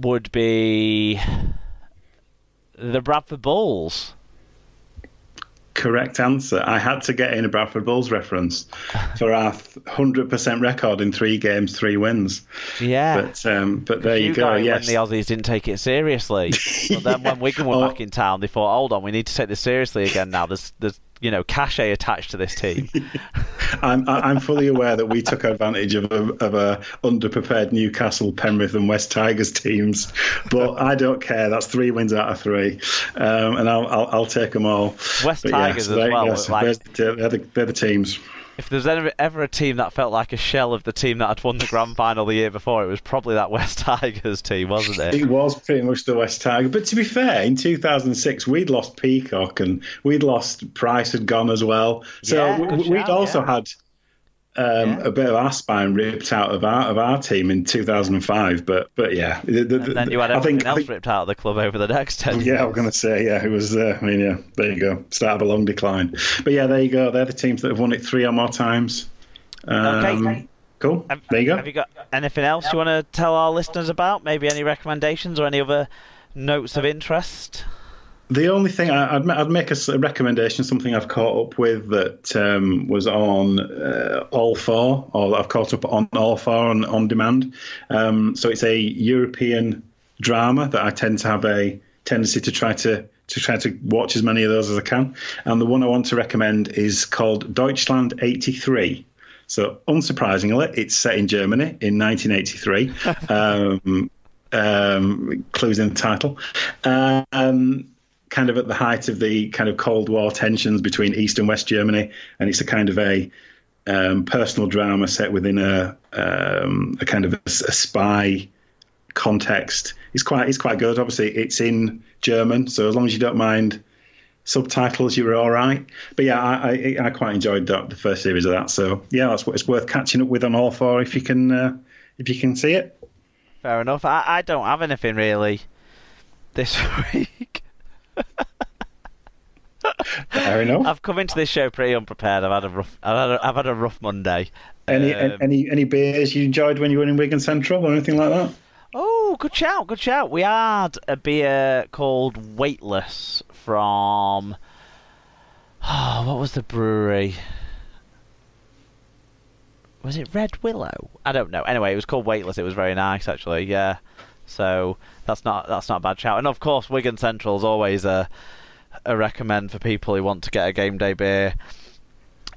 would be the Bradford Bulls. Correct answer. I had to get in a Bradford Bulls reference for our 100% record in 3 games, 3 wins. Yeah. But there you go. Yes. When the Aussies didn't take it seriously. But then when Wigan were back in town, they thought, hold on, we need to take this seriously again now. There's cachet attached to this team. I'm fully aware that we took advantage of a underprepared Newcastle, Penrith and West Tigers teams, but I don't care. That's 3 wins out of 3, and I'll take them all. West Tigers as well. Yes, they're the teams. If there's ever a team that felt like a shell of the team that had won the grand final the year before, it was probably that West Tigers team, wasn't it? It was pretty much the West Tigers. But to be fair, in 2006, we'd lost Peacock and we'd lost Price had gone as well. So we'd also had a bit of our spine ripped out of our team in 2005. But yeah. And then you had everything else ripped out of the club over the next 10 years. Yeah, I was going to say, it was, there you go. Start of a long decline. But yeah, there you go. They're the teams that have won it 3 or more times. Okay. Cool. There you go. Have you got anything else you want to tell our listeners about? Maybe any recommendations or any other notes of interest? The only thing I'd make a recommendation, something I've caught up with that was on All 4, or I've caught up on All 4 on demand. So it's a European drama that I tend to have a tendency to try to watch as many of those as I can. And the one I want to recommend is called Deutschland 83. So unsurprisingly, it's set in Germany in 1983. Clues in the title. Kind of at the height of the kind of Cold War tensions between East and West Germany, and it's a kind of a personal drama set within a kind of a spy context. It's quite good. Obviously, it's in German, so as long as you don't mind subtitles, you're all right. But yeah, I quite enjoyed the first series of that. So yeah, it's worth catching up with on All 4 if you can see it. Fair enough. I don't have anything really this week. Fair enough. I've come into this show pretty unprepared. I've had a rough Monday. Any beers you enjoyed when you were in Wigan Central or anything like that? Oh, good shout. We had a beer called Weightless from what was the brewery? Was it Red Willow? I don't know. Anyway, it was called Weightless. It was very nice actually. Yeah. So that's not a bad shout. And of course, Wigan Central is always a recommend for people who want to get a game day beer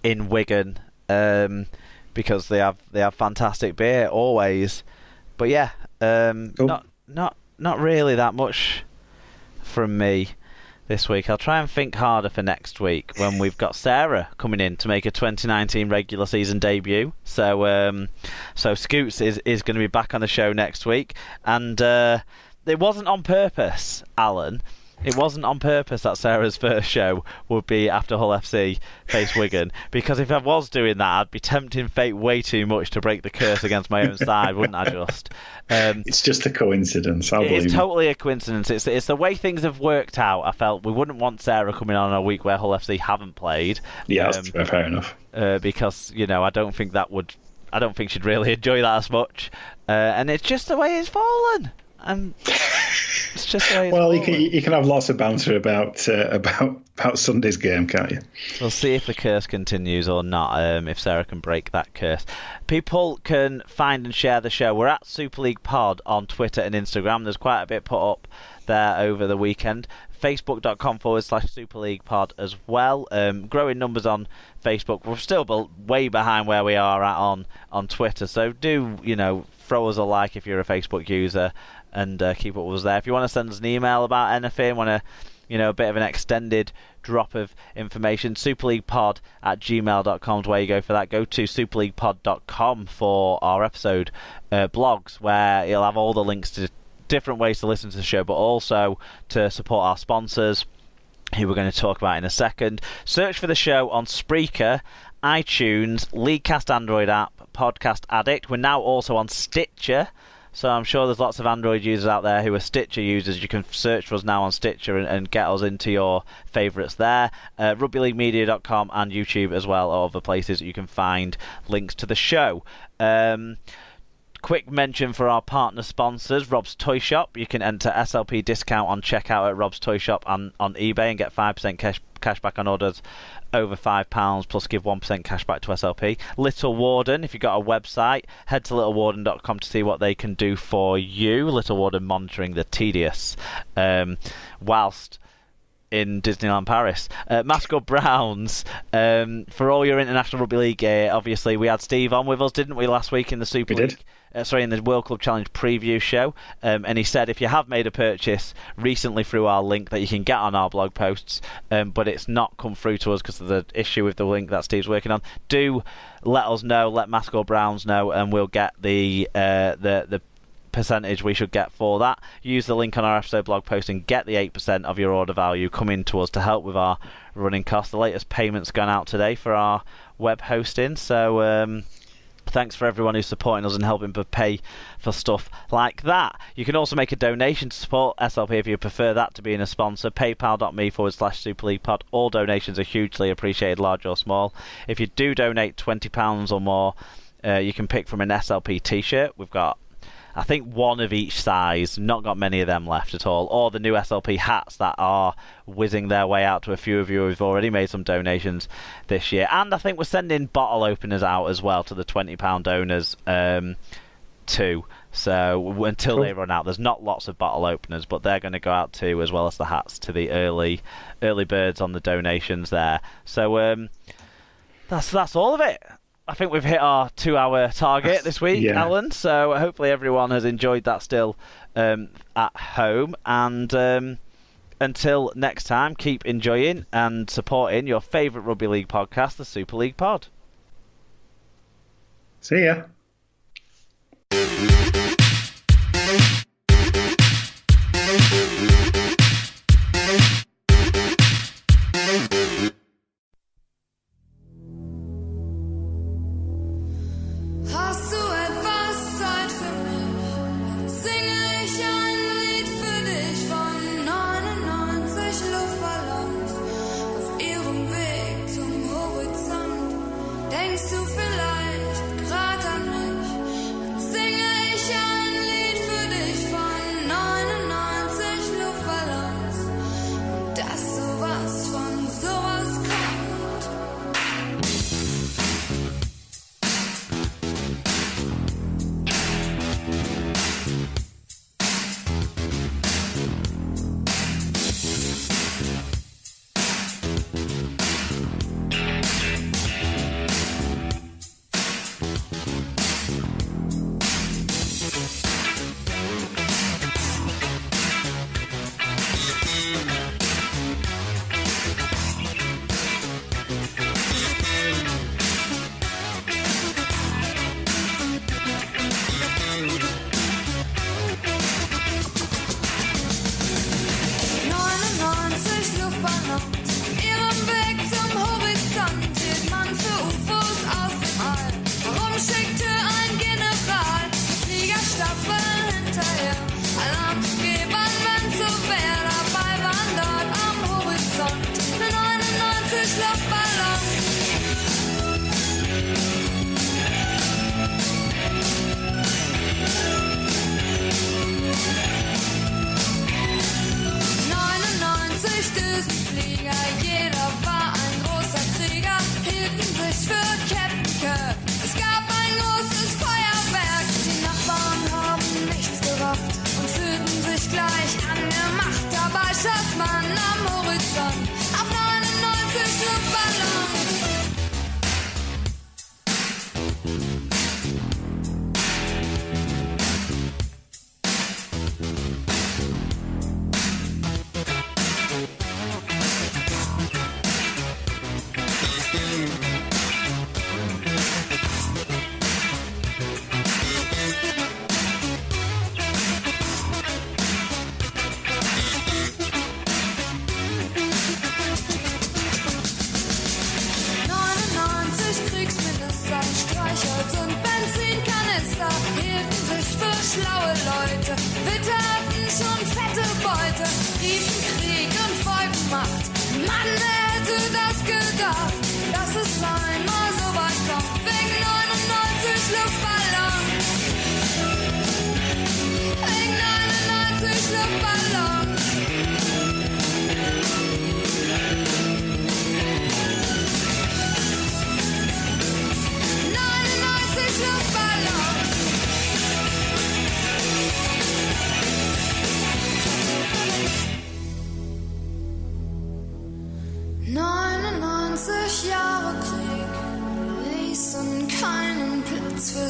in Wigan, because they have fantastic beer always. But yeah, cool. not really that much from me this week. I'll try and think harder for next week when we've got Sarah coming in to make a 2019 regular season debut. So Scoots is going to be back on the show next week, and it wasn't on purpose, Alan. It wasn't on purpose that Sarah's first show would be after Hull FC face Wigan, because if I was doing that, I'd be tempting fate way too much to break the curse against my own side, wouldn't I just? It's just a coincidence, I believe. It's totally a coincidence. It's the way things have worked out. I felt we wouldn't want Sarah coming on a week where Hull FC haven't played. Yeah, that's fair enough. Because, I don't think she'd really enjoy that as much. And it's just the way it's fallen. It's just the way it's fallen. You can have lots of banter about Sunday's game, can't you? We'll see if the curse continues or not, if Sarah can break that curse. People can find and share the show. We're at Super League Pod on Twitter and Instagram. There's quite a bit put up there over the weekend. Facebook.com/Super League Pod as well. Growing numbers on Facebook. We're still way behind where we are at on Twitter. So do, throw us a like if you're a Facebook user, and keep up with us there. If you want to send us an email about anything, want to, a bit of an extended drop of information, superleaguepod@gmail.com is where you go for that. Go to superleaguepod.com for our episode blogs, where you'll have all the links to different ways to listen to the show, but also to support our sponsors, who we're going to talk about in a second. Search for the show on Spreaker, iTunes, Leaguecast Android app, Podcast Addict. We're now also on Stitcher, so I'm sure there's lots of Android users out there who are Stitcher users. You can search for us now on Stitcher and get us into your favourites there. RugbyLeagueMedia.com and YouTube as well are other places that you can find links to the show. Quick mention for our partner sponsors, Rob's Toy Shop. You can enter SLP discount on checkout at Rob's Toy Shop on eBay and get 5% cash back on orders over £5, plus give 1% cash back to SLP. Little Warden, if you've got a website, head to littlewarden.com to see what they can do for you. Little Warden monitoring the tedious whilst in Disneyland Paris. Mascot Browns, for all your International Rugby League gear. Obviously, we had Steve on with us, didn't we, last week in the Super League? In the World Club Challenge preview show, and he said if you have made a purchase recently through our link that you can get on our blog posts, but it's not come through to us because of the issue with the link that Steve's working on, do let us know, let Mascot Browns know, and we'll get the percentage we should get for that. Use the link on our episode blog post and get the 8% of your order value coming to us to help with our running costs. The latest payment's gone out today for our web hosting, so thanks for everyone who's supporting us and helping to pay for stuff like that. You can also make a donation to support SLP if you prefer that to being a sponsor. PayPal.me/Super League Pod. All donations are hugely appreciated, large or small. If you do donate £20 or more, you can pick from an SLP t-shirt. We've got, I think, one of each size, not got many of them left at all, or the new SLP hats that are whizzing their way out to a few of you who've already made some donations this year. And I think we're sending bottle openers out as well to the £20 donors too. So until they run out, there's not lots of bottle openers, but they're going to go out too, as well as the hats to the early birds on the donations there. So that's all of it. I think we've hit our 2-hour target this week, Alan. So hopefully everyone has enjoyed that still at home. And until next time, keep enjoying and supporting your favourite rugby league podcast, the Super League Pod. See ya. Hast du etwas Zeit für mich? Singe ich ein Lied für dich von 99 Luftballons auf ihrem Weg zum Horizont. Denkst du vielleicht grad an mich? Dann singe ich ein Lied für dich von 99 Luftballons und dass sowas von sowas kommt. Einmal so weit kommt, wegen 99 Luftballons.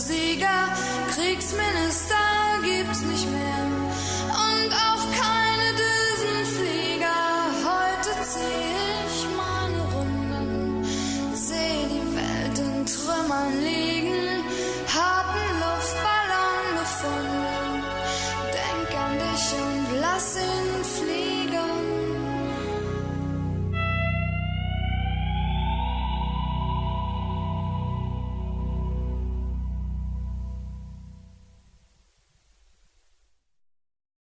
Sieger, Kriegsminister gibt's nicht mehr und auch keine Düsenflieger. Heute zieh ich meine Runden, seh die Welt in Trümmern liegen, hab 'n Luftballon gefunden, denk an dich und lass ihn